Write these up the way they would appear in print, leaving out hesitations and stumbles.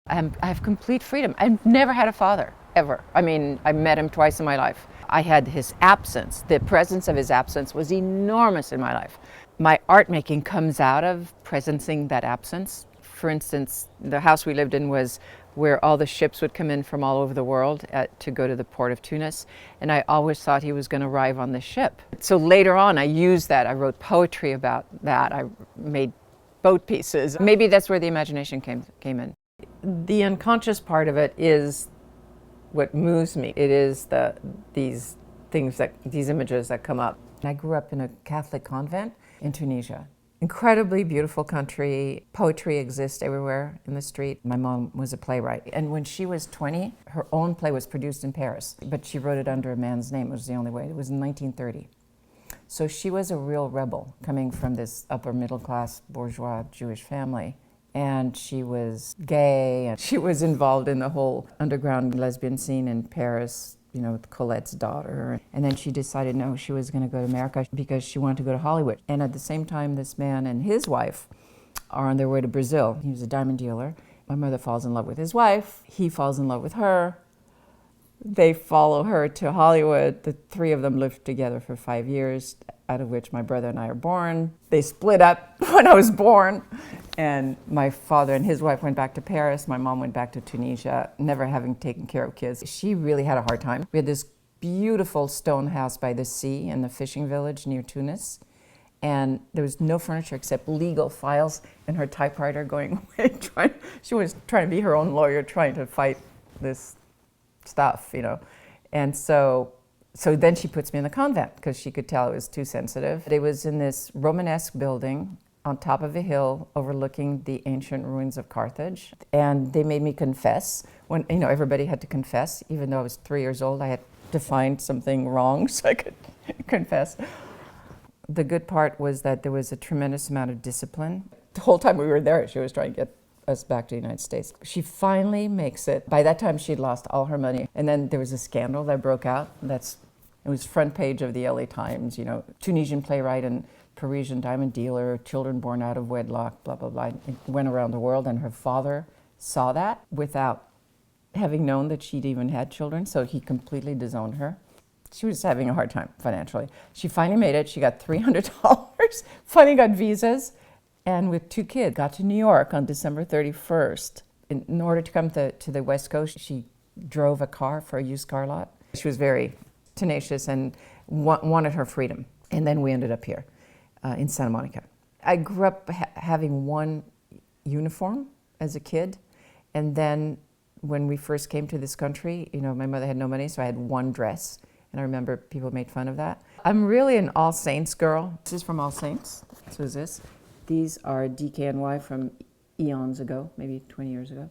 I have complete freedom. I've never had a father, ever. I mean, I met him twice in my life. I had his absence. The presence of his absence was enormous in my life. My art making comes out of presencing that absence. For instance, the house we lived in was where all the ships would come in from all over the world to go to the port of Tunis, and I always thought he was going to arrive on the ship. So later on, I used that. I wrote poetry about that. I made boat pieces. Maybe that's where the imagination came in. The unconscious part of it is what moves me. It is these images that come up. I grew up in a Catholic convent in Tunisia. Incredibly beautiful country. Poetry exists everywhere in the street. My mom was a playwright. And when she was 20, her own play was produced in Paris, but she wrote it under a man's name. It was the only way. It was in 1930. So she was a real rebel coming from this upper middle class bourgeois Jewish family. And she was gay, and she was involved in the whole underground lesbian scene in Paris, you know, with Colette's daughter. And then she decided, no, she was going to go to America because she wanted to go to Hollywood. And at the same time, this man and his wife are on their way to Brazil. He was a diamond dealer. My mother falls in love with his wife. He falls in love with her. They follow her to Hollywood. The three of them lived together for 5 years, out of which my brother and I are born. They split up when I was born. And my father and his wife went back to Paris. My mom went back to Tunisia, never having taken care of kids. She really had a hard time. We had this beautiful stone house by the sea in the fishing village near Tunis. And there was no furniture except legal files and her typewriter going away. She was trying to be her own lawyer, trying to fight this stuff, you know. And so then she puts me in the convent because she could tell it was too sensitive. It was in this Romanesque building on top of a hill overlooking the ancient ruins of Carthage. And they made me confess. When, you know, everybody had to confess. Even though I was 3 years old, I had to find something wrong so I could confess. The good part was that there was a tremendous amount of discipline. The whole time we were there, she was trying to get us back to the United States. She finally makes it. By that time, she'd lost all her money. And then there was a scandal that broke out. It was front page of the LA Times, you know, Tunisian playwright and Parisian diamond dealer, children born out of wedlock, blah, blah, blah. It went around the world, and her father saw that without having known that she'd even had children, so he completely disowned her. She was having a hard time financially. She finally made it. She got $300, finally got visas, and with 2 kids, got to New York on December 31st. In order to come to the West Coast, she drove a car for a used car lot. She was very tenacious and wanted her freedom. And then we ended up here in Santa Monica. I grew up having one uniform as a kid. And then when we first came to this country, you know, my mother had no money, so I had one dress. And I remember people made fun of that. I'm really an All Saints girl. This is from All Saints. So is this. These are DKNY from eons ago, maybe 20 years ago.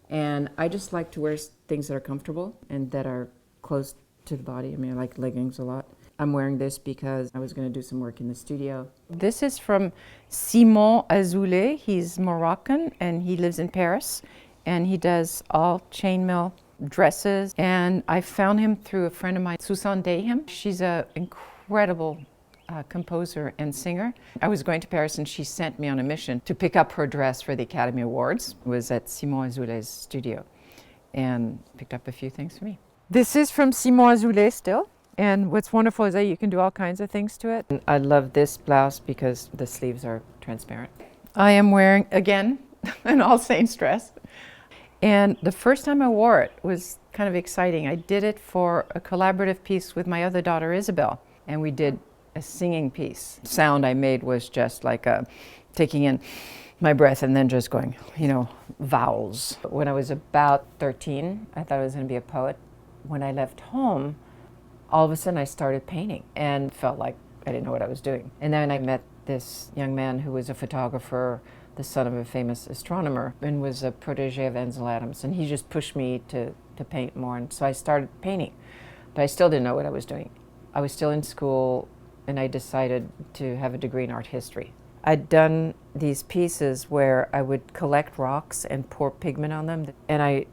And I just like to wear things that are comfortable and that are close to the body. I mean, I like leggings a lot. I'm wearing this because I was going to do some work in the studio. This is from Simon Azoulay. He's Moroccan and he lives in Paris. And he does all chainmail dresses. And I found him through a friend of mine, Susan Dayham. She's an incredible composer and singer. I was going to Paris and she sent me on a mission to pick up her dress for the Academy Awards. It was at Simon Azoulay's studio and picked up a few things for me. This is from Simon Azoulay still. And what's wonderful is that you can do all kinds of things to it. I love this blouse because the sleeves are transparent. I am wearing, again, an All Saints dress. And the first time I wore it was kind of exciting. I did it for a collaborative piece with my other daughter, Isabel. And we did a singing piece. The sound I made was just like taking in my breath and then just going, you know, vowels. When I was about 13, I thought I was going to be a poet. When I left home, all of a sudden I started painting and felt like I didn't know what I was doing. And then I met this young man who was a photographer, the son of a famous astronomer, and was a protege of Ansel Adams. And he just pushed me to paint more. And so I started painting, but I still didn't know what I was doing. I was still in school and I decided to have a degree in art history. I'd done these pieces where I would collect rocks and pour pigment on them. And I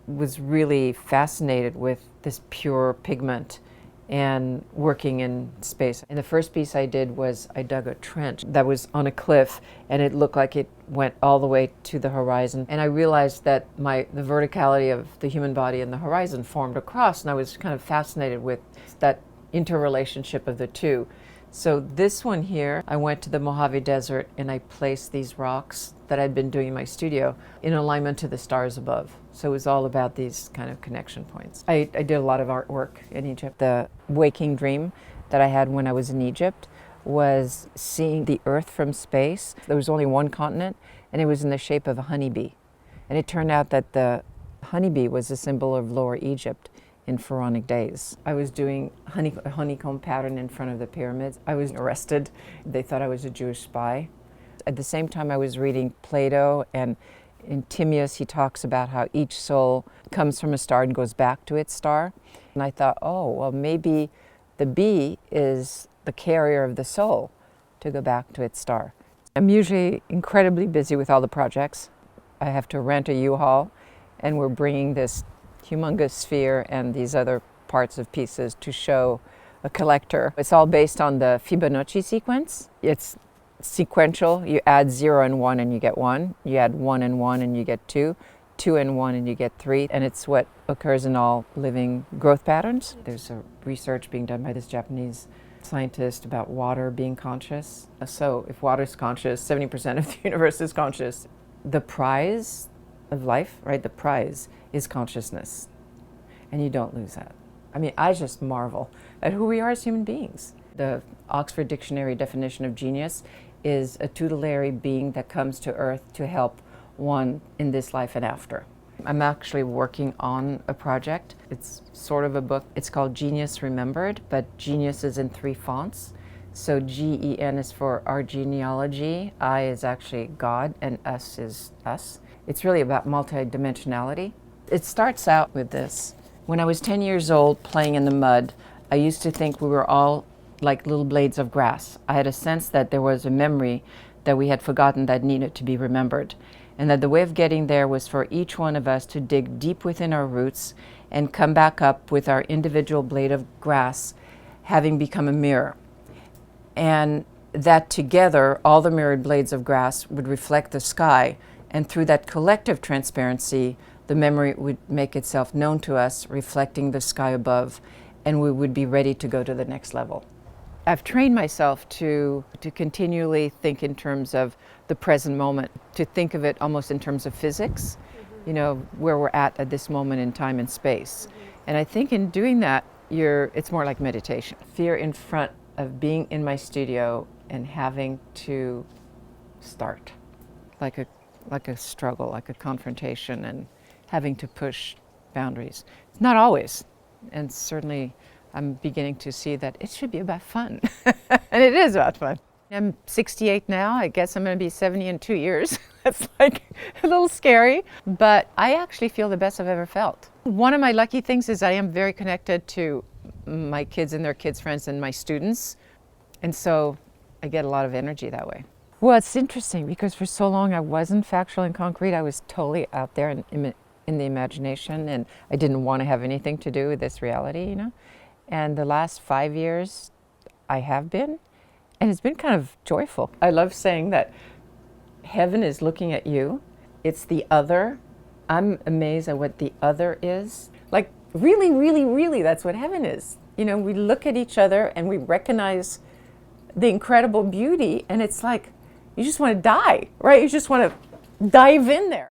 was really fascinated with this pure pigment and working in space. And the first piece I did was I dug a trench that was on a cliff, and it looked like it went all the way to the horizon. And I realized that the verticality of the human body and the horizon formed a cross, and I was kind of fascinated with that interrelationship of the two. So this one here, I went to the Mojave Desert and I placed these rocks that I'd been doing in my studio in alignment to the stars above. So it was all about these kind of connection points. I did a lot of artwork in Egypt. The waking dream that I had when I was in Egypt was seeing the Earth from space. There was only one continent, and it was in the shape of a honeybee. And it turned out that the honeybee was a symbol of Lower Egypt in pharaonic days. I was doing a honeycomb pattern in front of the pyramids. I was arrested. They thought I was a Jewish spy. At the same time, I was reading Plato, and in Timaeus he talks about how each soul comes from a star and goes back to its star. And I thought, oh, well, maybe the bee is the carrier of the soul to go back to its star. I'm usually incredibly busy with all the projects. I have to rent a U-Haul, and we're bringing this humongous sphere and these other parts of pieces to show a collector. It's all based on the Fibonacci sequence. It's sequential. You add 0 and 1 and you get 1. You add 1 and 1 and you get 2. 2 and 1 and you get 3. And it's what occurs in all living growth patterns. There's a research being done by this Japanese scientist about water being conscious. So if water is conscious, 70% of the universe is conscious. The prize of life, right? The prize is consciousness. And you don't lose that. I mean, I just marvel at who we are as human beings. The Oxford Dictionary definition of genius is a tutelary being that comes to Earth to help one in this life and after. I'm actually working on a project. It's sort of a book. It's called Genius Remembered, but genius is in 3 fonts. So G-E-N is for our genealogy, I is actually God, and us is us. It's really about multidimensionality. It starts out with this. When I was 10 years old playing in the mud, I used to think we were all like little blades of grass. I had a sense that there was a memory that we had forgotten that needed to be remembered, and that the way of getting there was for each one of us to dig deep within our roots and come back up with our individual blade of grass having become a mirror. And that together, all the mirrored blades of grass would reflect the sky, and through that collective transparency, the memory would make itself known to us, reflecting the sky above, and we would be ready to go to the next level. I've trained myself to continually think in terms of the present moment, to think of it almost in terms of physics, you know, where we're at this moment in time and space. And I think in doing that, it's more like meditation. Fear in front of being in my studio and having to start, like a struggle, like a confrontation, and having to push boundaries. Not always, and certainly I'm beginning to see that it should be about fun. And it is about fun. I'm 68 now. I guess I'm going to be 70 in 2 years. That's like a little scary, but I actually feel the best I've ever felt. One of my lucky things is I am very connected to my kids and their kids' friends and my students. And so I get a lot of energy that way. Well, it's interesting because for so long I wasn't factual and concrete. I was totally out there in the imagination, and I didn't want to have anything to do with this reality, you know. And the last 5 years I have been, and it's been kind of joyful. I love saying that heaven is looking at you. It's the other. I'm amazed at what the other is. Like really, really, really, that's what heaven is. You know, we look at each other and we recognize the incredible beauty, and it's like, you just want to die, right? You just want to dive in there.